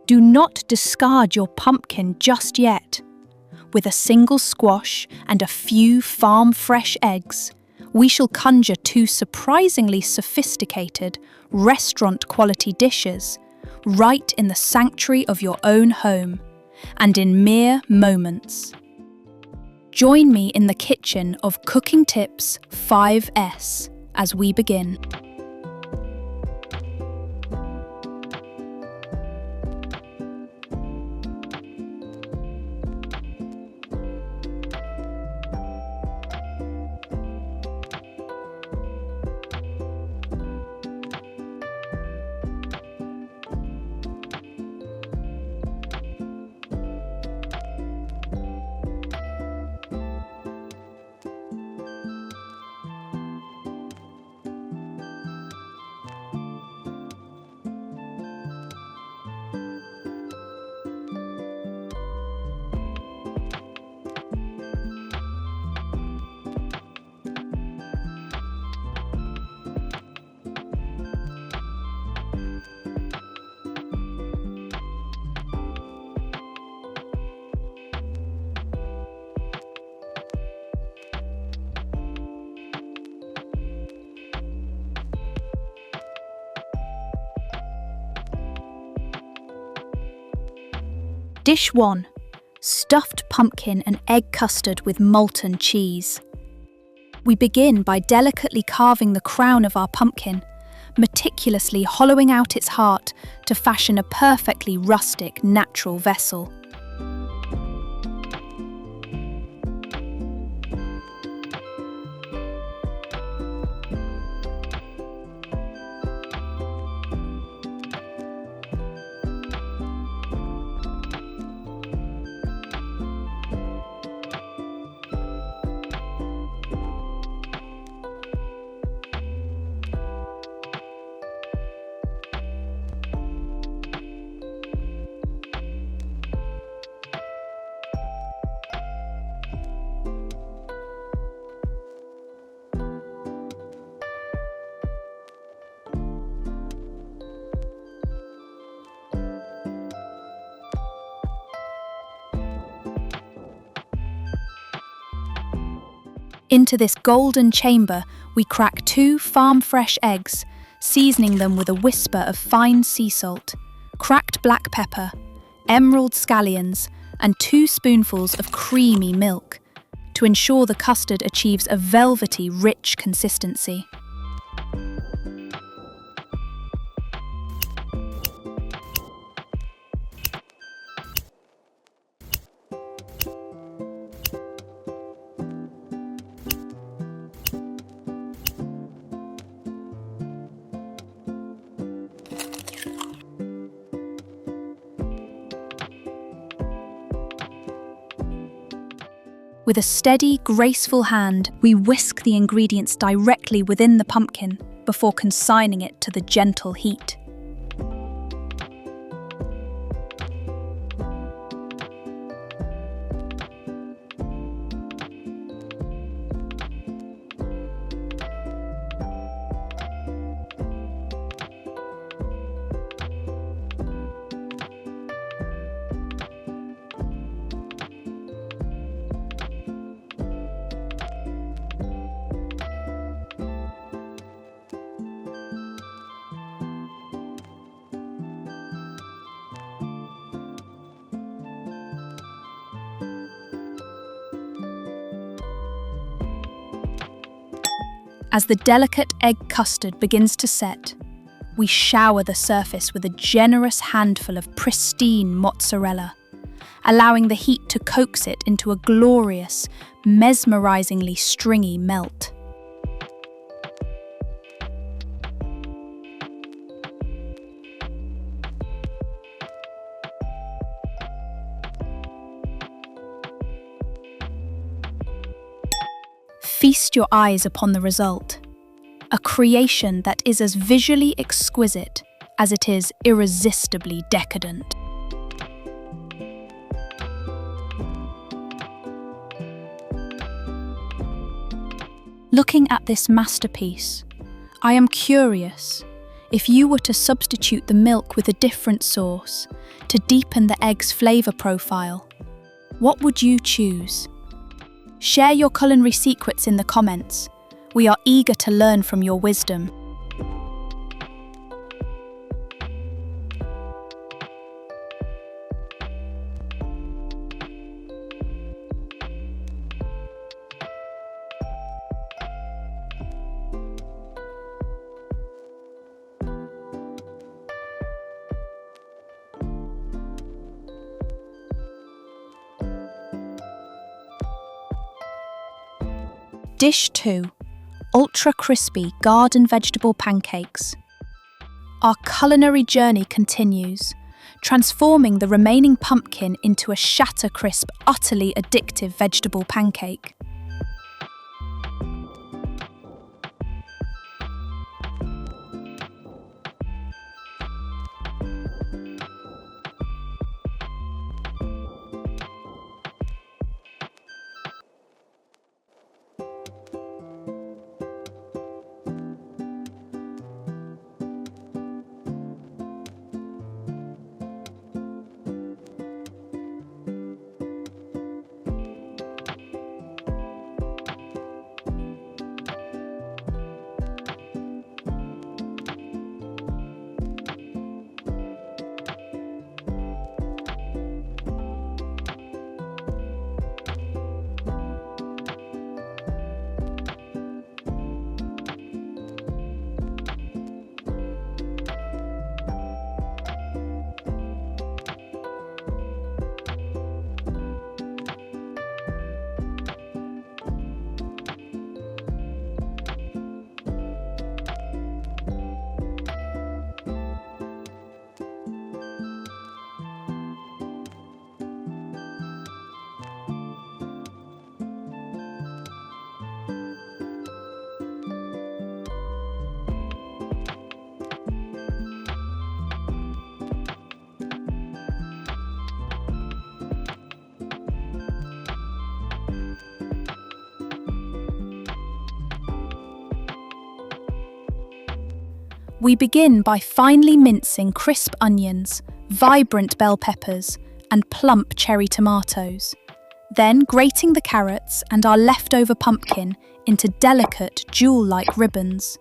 Do not discard your pumpkin just yet. With a single squash and a few farm-fresh eggs, we shall conjure two surprisingly sophisticated, restaurant-quality dishes right in the sanctuary of your own home, and in mere moments. Join me in the kitchen of Cooking Tips 5S as we begin. Dish 1. Stuffed pumpkin and egg custard with molten cheese. We begin by delicately carving the crown of our pumpkin, meticulously hollowing out its heart to fashion a perfectly rustic, natural vessel. Into this golden chamber, we crack 2 farm-fresh eggs, seasoning them with a whisper of fine sea salt, cracked black pepper, emerald scallions, and 2 spoonfuls of creamy milk, to ensure the custard achieves a velvety, rich consistency. With a steady, graceful hand, we whisk the ingredients directly within the pumpkin before consigning it to the gentle heat. As the delicate egg custard begins to set, we shower the surface with a generous handful of pristine mozzarella, allowing the heat to coax it into a glorious, mesmerizingly stringy melt. Feast your eyes upon the result, a creation that is as visually exquisite as it is irresistibly decadent. Looking at this masterpiece, I am curious, If you were to substitute the milk with a different sauce to deepen the egg's flavour profile, what would you choose? Share your culinary secrets in the comments. We are eager to learn from your wisdom. Dish 2. Ultra crispy garden vegetable pancakes. Our culinary journey continues, transforming the remaining pumpkin into a shatter-crisp, utterly addictive vegetable pancake. We begin by finely mincing crisp onions, vibrant bell peppers, and plump cherry tomatoes. Then grating the carrots and our leftover pumpkin into delicate, jewel-like ribbons.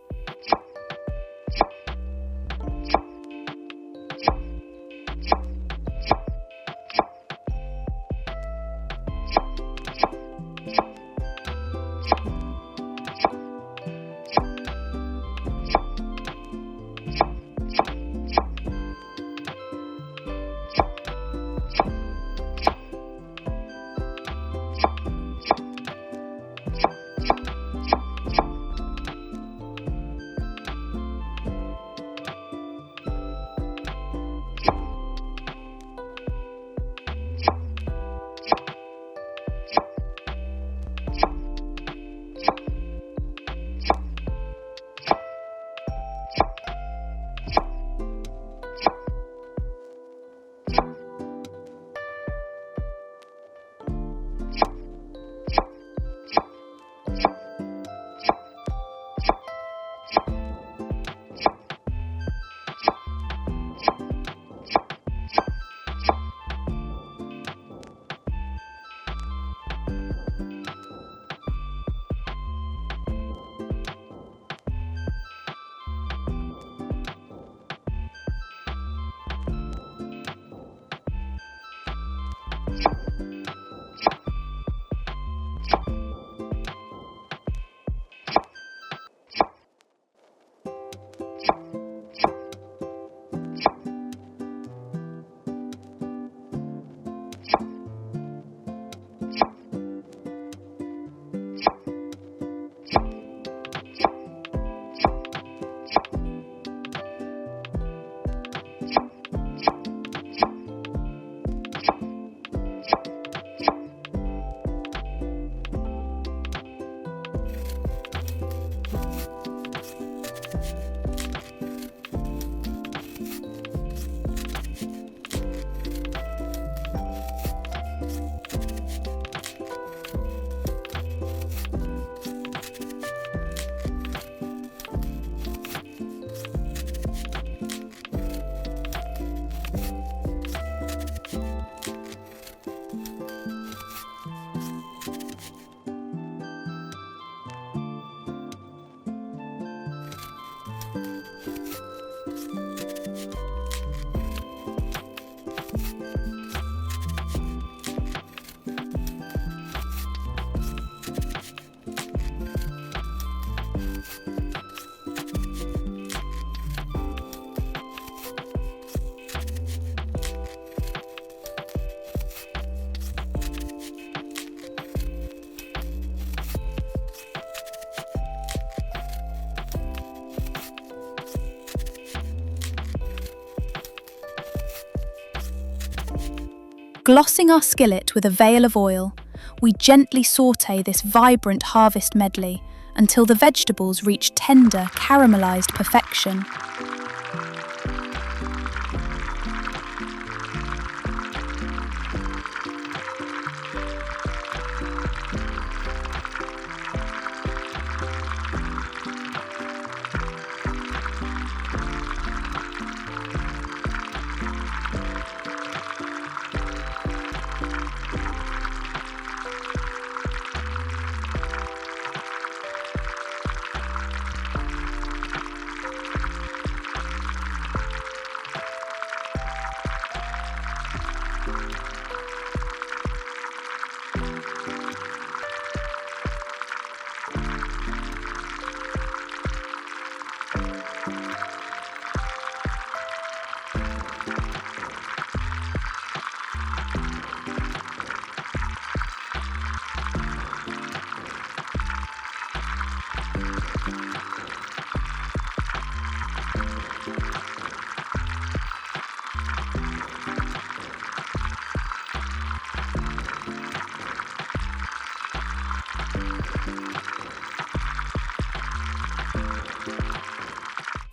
Glossing our skillet with a veil of oil, we gently saute this vibrant harvest medley until the vegetables reach tender, caramelized perfection.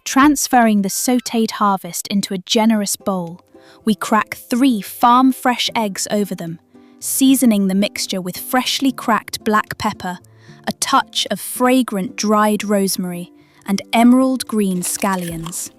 Transferring the sautéed harvest into a generous bowl, we crack 3 farm-fresh eggs over them, seasoning the mixture with freshly cracked black pepper, a touch of fragrant dried rosemary, and emerald green scallions.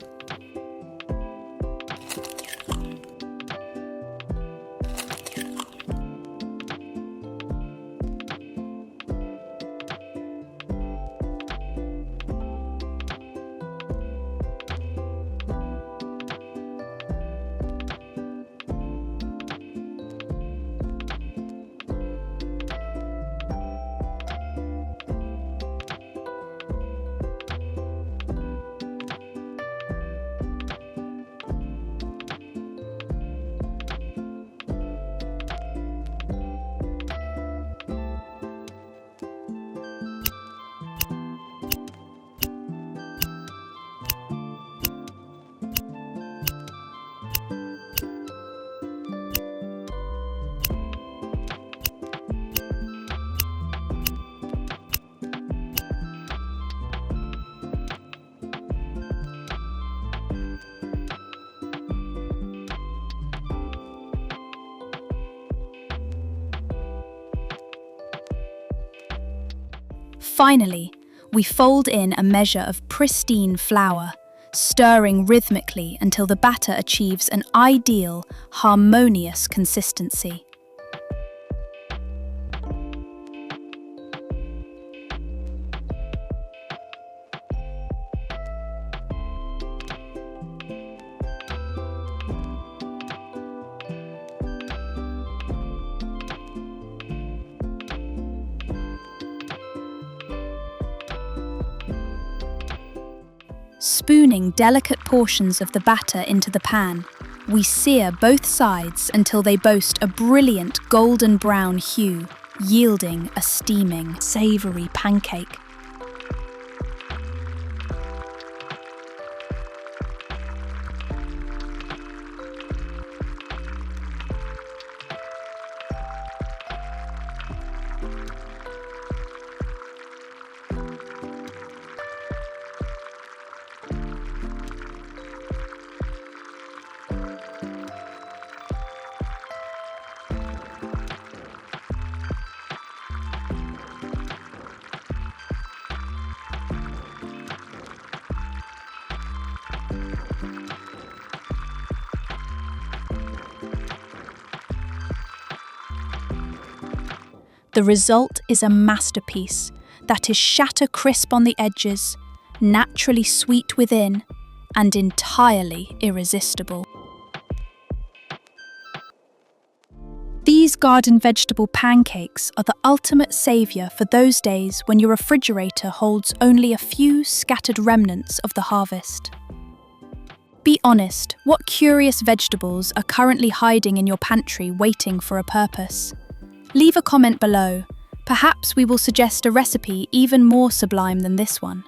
Finally, we fold in a measure of pristine flour, stirring rhythmically until the batter achieves an ideal, harmonious consistency. Spooning delicate portions of the batter into the pan, we sear both sides until they boast a brilliant golden brown hue, yielding a steaming, savory pancake. The result is a masterpiece that is shatter crisp on the edges, naturally sweet within, and entirely irresistible. These garden vegetable pancakes are the ultimate saviour for those days when your refrigerator holds only a few scattered remnants of the harvest. Be honest, what curious vegetables are currently hiding in your pantry waiting for a purpose? Leave a comment below. Perhaps we will suggest a recipe even more sublime than this one.